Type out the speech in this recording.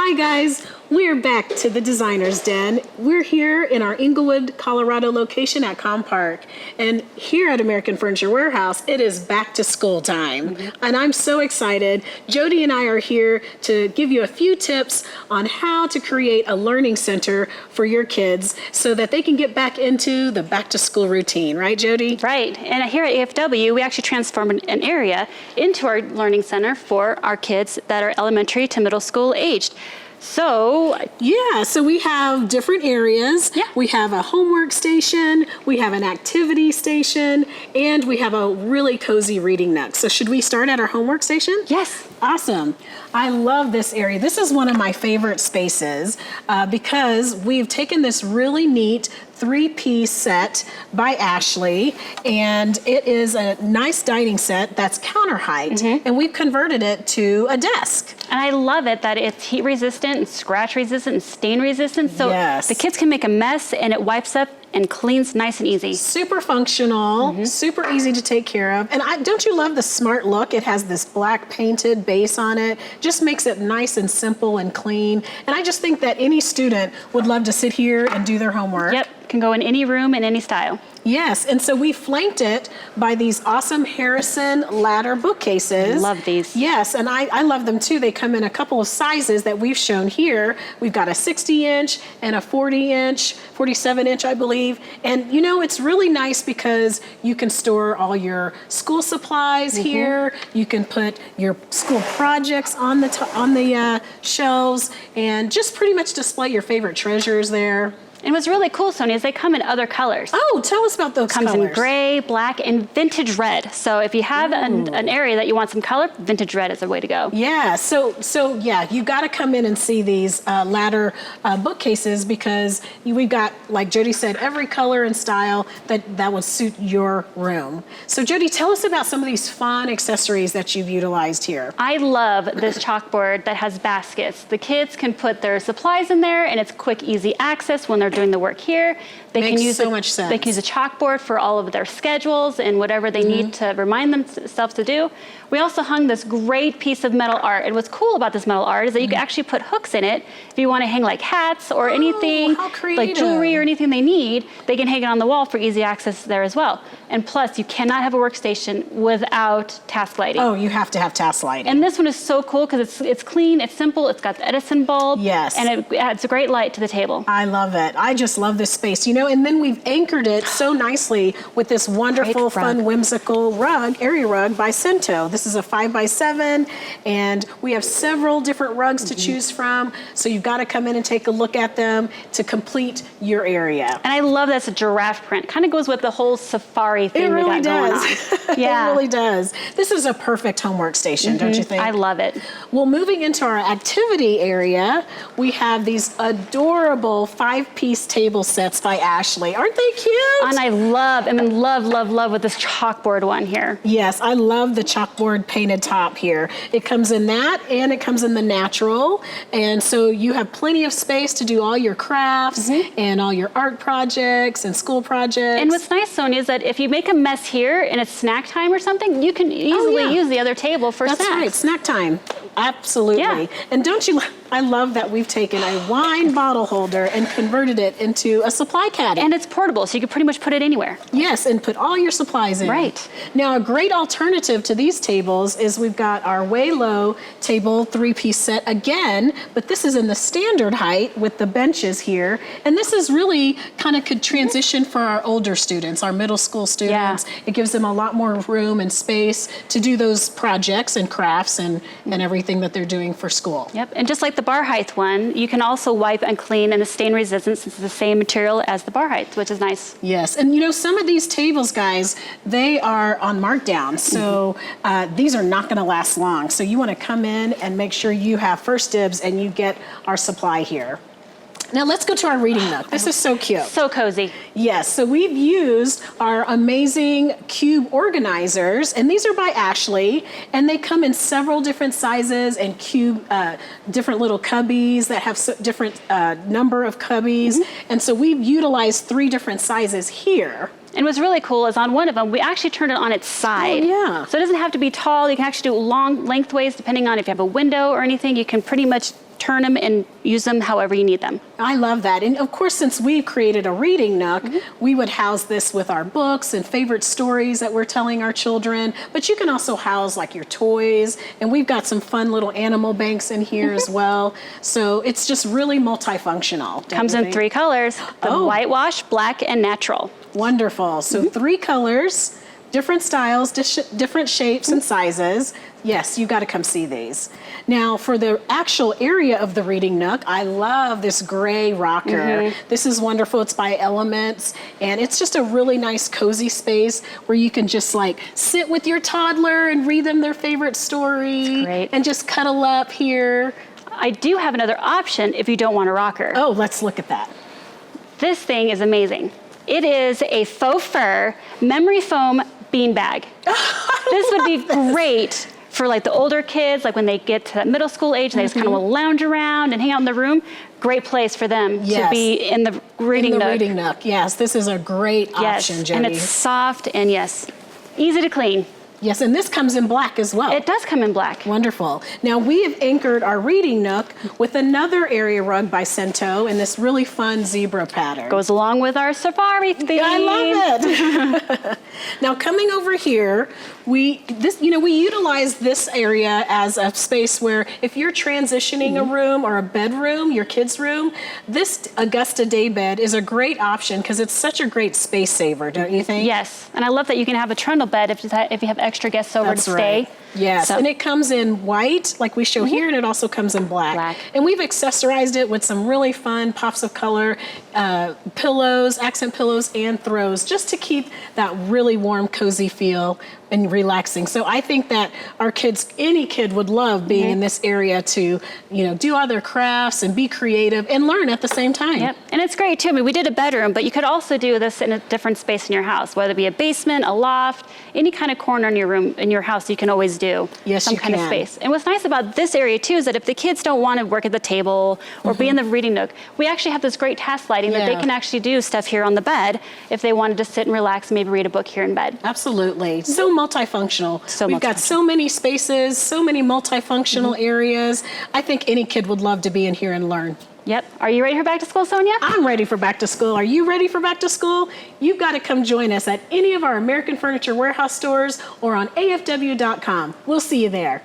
Hi guys, we're back to the Designer's Den. We're here in our Inglewood, Colorado location at Com Park. And here at American Furniture Warehouse, it is back to school time. And I'm so excited. Jody and I are here to give you a few tips on how to create a learning center for your kids so that they can get back into the back to school routine, right Jody? Right, and here at AFW, we actually transformed an area into our learning center for our kids that are elementary to middle school aged. So we have different areas. Yeah. We have a homework station, we have an activity station, and we have a really cozy reading nook. So should we start at our homework station? Yes. Awesome. I love this area. This is one of my favorite spaces because we've taken this really neat 3-piece set by Ashley, and it is a nice dining set that's counter height, and we've converted it to a desk. And I love it that it's heat resistant and scratch resistant and stain resistant, so the kids can make a mess and it wipes up and cleans nice and easy. Super functional, super easy to take care of. And don't you love the smart look? It has this black painted base on it, just makes it nice and simple and clean. And I just think that any student would love to sit here and do their homework. Yep, can go in any room in any style. Yes, and so we flanked it by these awesome Harrison ladder bookcases. Love these. Yes, and I love them too. They come in a couple of sizes that we've shown here. We've got a 60-inch and a 40-inch, 47-inch, I believe. And you know, it's really nice because you can store all your school supplies here. You can put your school projects on the shelves and just pretty much display your favorite treasures there. And what's really cool, Sonia, is they come in other colors. Oh, tell us about those colors. Comes in gray, black, and vintage red. So if you have an area that you want some color, vintage red is the way to go. Yeah, so yeah, you got to come in and see these ladder bookcases because we've got, like Jody said, every color and style that would suit your room. So Jody, tell us about some of these fun accessories that you've utilized here. I love this chalkboard that has baskets. The kids can put their supplies in there and it's quick, easy access when they're doing the work here. They Makes can use so much sense. They can use a chalkboard for all of their schedules and whatever they need to remind themselves to do. We also hung this great piece of metal art. And what's cool about this metal art is that you can actually put hooks in it if you want to hang like hats or anything, like jewelry or anything they need. They can hang it on the wall for easy access there as well. And plus, you cannot have a workstation without task lighting. Oh, you have to have task lighting. And this one is so cool because it's clean, it's simple, it's got the Edison bulb. Yes. And it adds a great light to the table. I love it. I just love this space, you know, and then we've anchored it so nicely with this wonderful, fun, whimsical rug, area rug by Cento. This is a 5x7, and we have several different rugs to choose from, so you've got to come in and take a look at them to complete your area. And I love that's a giraffe print. Kind of goes with the whole safari thing we got going on. Yeah. It really does. This is a perfect homework station, don't you think? I love it. Well, moving into our activity area, we have these adorable 5-piece table sets by Ashley. Aren't they cute? And I love with this chalkboard one here. Yes, I love the chalkboard painted top here. It comes in that and it comes in the natural. And so you have plenty of space to do all your crafts and all your art projects and school projects. And what's nice, Sonia, is that if you make a mess here and it's snack time or something, you can easily use the other table for snacks. That's right, snack time. Absolutely. Yeah. And don't you, I love that we've taken a wine bottle holder and converted it into a supply caddy. And it's portable, so you can pretty much put it anywhere. Yes, and put all your supplies in. Right. Now, a great alternative to these tables is we've got our way low table 3-piece set again, but this is in the standard height with the benches here. And this is really kind of could transition for our older students, our middle school students. It gives them a lot more room and space to do those projects and crafts and everything that they're doing for school. Yep, and just like the bar height one, you can also wipe and clean and the stain resistant since it's the same material as the bar height, which is nice. Yes, and you know, some of these tables, guys, they are on markdown, so these are not going to last long. So you want to come in and make sure you have first dibs and you get our supply here. Now let's go to our reading nook. This is so cute. So cozy. Yes, so we've used our amazing cube organizers, and these are by Ashley, and they come in several different sizes and cube, different little cubbies that have different number of cubbies. And so we've utilized 3 different sizes here. And what's really cool is on one of them, we actually turned it on its side. Oh, yeah. So it doesn't have to be tall. You can actually do long lengthways depending on if you have a window or anything. You can pretty much turn them and use them however you need them. I love that. And of course, since we've created a reading nook, we would house this with our books and favorite stories that we're telling our children. But you can also house like your toys. And we've got some fun little animal banks in here as well. So it's just really multifunctional. Comes in 3 colors, the whitewash, black, and natural. Wonderful. So 3 colors, different styles, different shapes and sizes. Yes, you got to come see these. Now, for the actual area of the reading nook, I love this gray rocker. This is wonderful. It's by Elements, and it's just a really nice, cozy space where you can just like sit with your toddler and read them their favorite story and just cuddle up here. I do have another option if you don't want a rocker. Oh, let's look at that. This thing is amazing. It is a faux fur memory foam beanbag. This would be great for like the older kids, like when they get to that middle school age, and they just kind of want to lounge around and hang out in the room. Great place for them to be in the reading nook. Reading nook, yes. This is a great option, Jody. And it's soft and easy to clean. Yes, and this comes in black as well. It does come in black. Wonderful. Now we have anchored our reading nook with another area rug by Cento in this really fun zebra pattern. Goes along with our safari theme. I love it. Now coming over here, we utilize this area as a space where if you're transitioning a room or a bedroom, your kids' room, this Augusta daybed is a great option because it's such a great space saver, don't you think? Yes, and I love that you can have a trundle bed if you have extra guests over to stay. Right. Yes, and it comes in white, like we show here, and it also comes in black. And we've accessorized it with some really fun pops of color, pillows, accent pillows, and throws, just to keep that really warm, cozy feel and relaxing. So I think that our kids, any kid would love being in this area to, do all their crafts and be creative and learn at the same time. Yep, and it's great too. I mean, we did a bedroom, but you could also do this in a different space in your house, whether it be a basement, a loft, any kind of corner in your room, in your house, you can always do some kind of space. And what's nice about this area too is that if the kids don't want to work at the table or be in the reading nook, we actually have this great task lighting that they can actually do stuff here on the bed if they wanted to sit and relax and maybe read a book here in bed. Absolutely. So multifunctional. We've got so many spaces, so many multifunctional areas. I think any kid would love to be in here and learn. Yep. Are you ready for back to school, Sonia? I'm ready for back to school. Are you ready for back to school? You've got to come join us at any of our American Furniture Warehouse stores or on AFW.com. We'll see you there.